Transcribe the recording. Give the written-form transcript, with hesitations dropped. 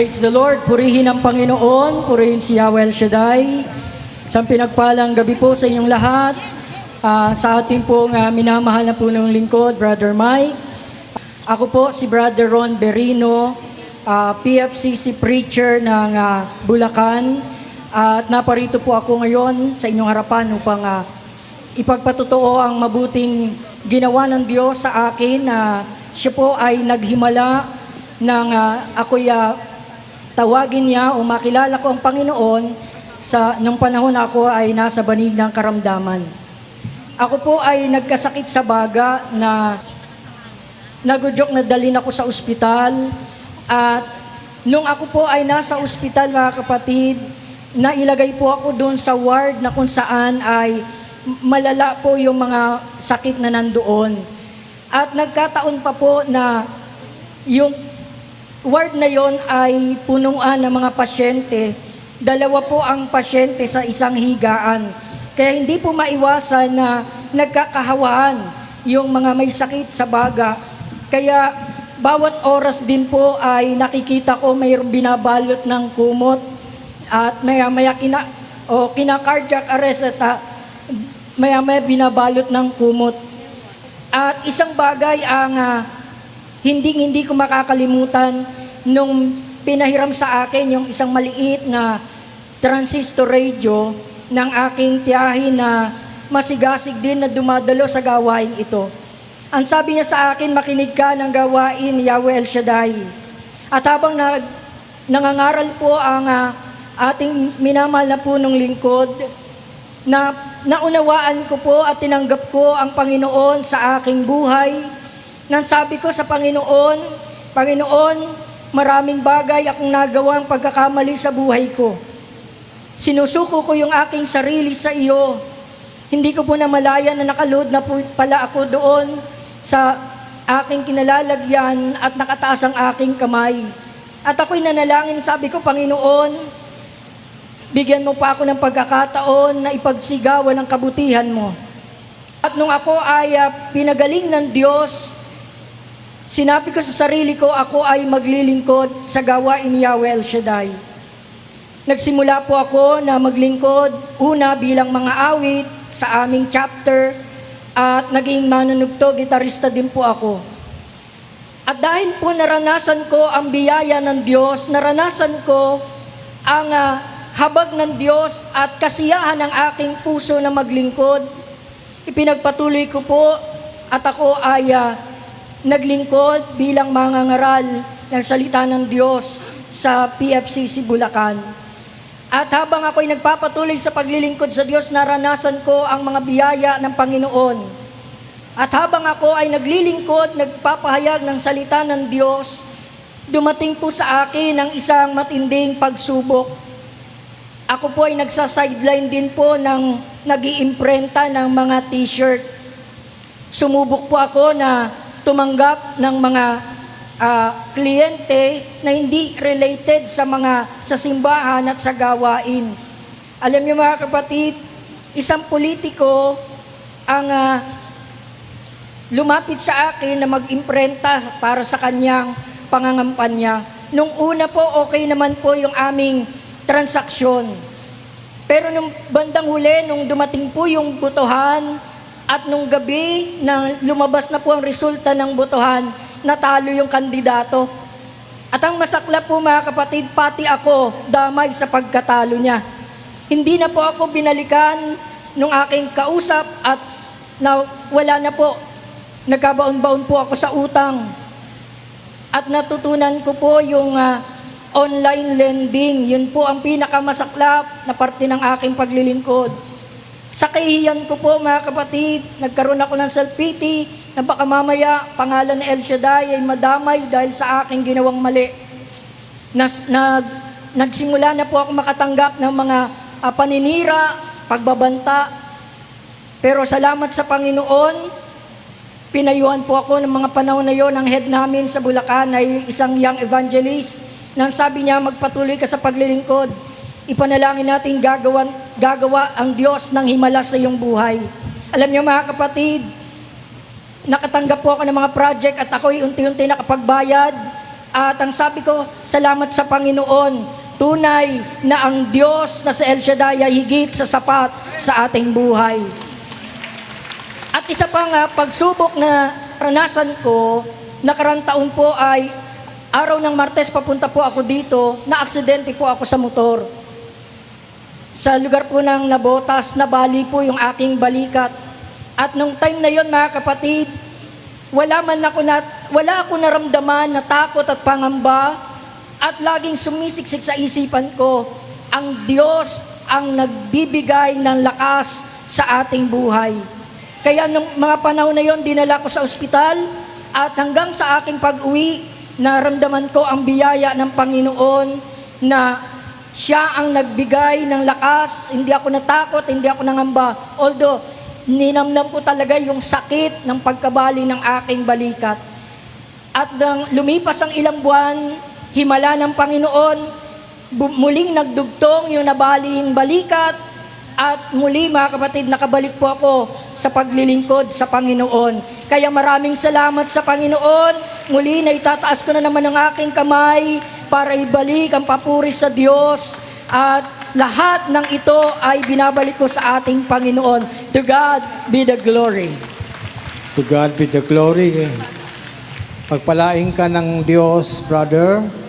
Praise the Lord, purihin ang Panginoon, purihin si Yahweh El Shaddai. Isang pinagpalang gabi po sa inyong lahat. Sa ating pong minamahal na punong lingkod, Brother Mike. Ako po si Brother Ron Berino, PFCC preacher ng Bulacan. At naparito po ako ngayon sa inyong harapan upang ipagpatotoo ang mabuting ginawa ng Diyos sa akin na siya po ay naghimala ng ako'y tawagin niya o makilala ko ang Panginoon nung panahon ako ay nasa banig ng karamdaman. Ako po ay nagkasakit sa baga na nagudyok na dalhin ako sa ospital. At nung ako po ay nasa ospital, mga kapatid, nailagay po ako doon sa ward na kung saan ay malala po yung mga sakit na nandoon. At nagkataon pa po na yung ward na yon ay punuan ng mga pasyente. Dalawa po ang pasyente sa isang higaan. Kaya hindi po maiwasan na nagkakahawaan yung mga may sakit sa baga. Kaya bawat oras din po ay nakikita ko mayroong binabalot ng kumot at maya-maya kina-cardiac arrest at maya-maya binabalot ng kumot. At isang bagay ang hindi ko makakalimutan nung pinahiram sa akin yung isang maliit na transistor radio ng aking tiyahin na masigasig din na dumadalo sa gawain ito. Ang sabi niya sa akin, makinig ka ng gawain ni Yahweh El Shaddai. At habang nangangaral po ang ating minamahal na punong lingkod, na naunawaan ko po at tinanggap ko ang Panginoon sa aking buhay. Nang sabi ko sa Panginoon, maraming bagay akong nagawang pagkakamali sa buhay ko. Sinusuko ko yung aking sarili sa iyo. Hindi ko po namalayan na nakalood na po pala ako doon sa aking kinalalagyan at nakataas ang aking kamay. At ako'y nanalangin, sabi ko, Panginoon, bigyan mo pa ako ng pagkakataon na ipagsigawan ang kabutihan mo. At nung ako ay pinagaling ng Diyos, sinabi ko sa sarili ko, ako ay maglilingkod sa gawain ni Yahweh El Shaddai. Nagsimula po ako na maglingkod, una bilang mga awit sa aming chapter, at naging manunugto, gitarista din po ako. At dahil po naranasan ko ang biyaya ng Diyos, naranasan ko ang habag ng Diyos at kasiyahan ng aking puso na maglingkod, ipinagpatuloy ko po at ako ay naglingkod bilang mangangaral ng salita ng Diyos sa PFCC Bulacan. At habang ako'y nagpapatuloy sa paglilingkod sa Diyos, naranasan ko ang mga biyaya ng Panginoon. At habang ako ay naglilingkod, nagpapahayag ng salita ng Diyos, dumating po sa akin ang isang matinding pagsubok. Ako po ay nagsa-sideline din po ng nag-iimprenta ng mga t-shirt. Sumubok po ako na tumanggap ng mga kliyente na hindi related sa simbahan at sa gawain. Alam niyo mga kapatid, isang politiko ang lumapit sa akin na mag-imprenta para sa kanyang pangangampanya. Nung una po, okay naman po yung aming transaksyon. Pero nung bandang huli, nung dumating po yung botohan, at nung gabi na lumabas na po ang resulta ng botohan, natalo yung kandidato. At ang masaklap po mga kapatid, pati ako damay sa pagkatalo niya. Hindi na po ako binalikan nung aking kausap at wala na po. Nagkabaon-baon po ako sa utang. At natutunan ko po yung online lending. Yun po ang pinakamasaklap na parte ng aking paglilingkod. Sa kahihiyan ko po mga kapatid, nagkaroon ako ng self-pity na baka mamaya pangalan ni El Shaddai ay madamay dahil sa aking ginawang mali. Nagsimula na po ako makatanggap ng mga paninira, pagbabanta. Pero salamat sa Panginoon, pinayuhan po ako ng mga panahon na yon. Ang head namin sa Bulacan ay isang young evangelist. Nang sabi niya, magpatuloy ka sa paglilingkod. Ipanalangin natin gagawa ang Diyos ng himala sa iyong buhay. Alam niyo mga kapatid, nakatanggap po ako ng mga project at ako'y unti-unti nakapagbayad. At ang sabi ko, salamat sa Panginoon. Tunay na ang Diyos na sa El Shaddai ay higit sa sapat sa ating buhay. At isa pang pagsubok na ranasan ko, nakarang taon po ay araw ng Martes papunta po ako dito, na-aksidente po ako sa motor. Sa lugar po ng Nabotas, nabali po yung aking balikat. At nung time na yon, mga kapatid, wala ako naramdaman na takot at pangamba. At laging sumisiksik sa isipan ko, ang Diyos ang nagbibigay ng lakas sa ating buhay. Kaya nung mga panahon na yon, dinala ko sa ospital at hanggang sa aking pag-uwi, naramdaman ko ang biyaya ng Panginoon na Siya ang nagbigay ng lakas. Hindi ako natakot, hindi ako nangamba. Although, ninamnam ko talaga yung sakit ng pagkabali ng aking balikat. At nang lumipas ang ilang buwan, himala ng Panginoon, muling nagdugtong yung nabaling balikat, at muli mga kapatid, nakabalik po ako sa paglilingkod sa Panginoon. Kaya maraming salamat sa Panginoon. Muli na itataas ko na naman ang aking kamay para ibalik ang papuri sa Diyos. At lahat ng ito ay binabalik ko sa ating Panginoon. To God be the glory. To God be the glory. Pagpalain ka ng Diyos, brother.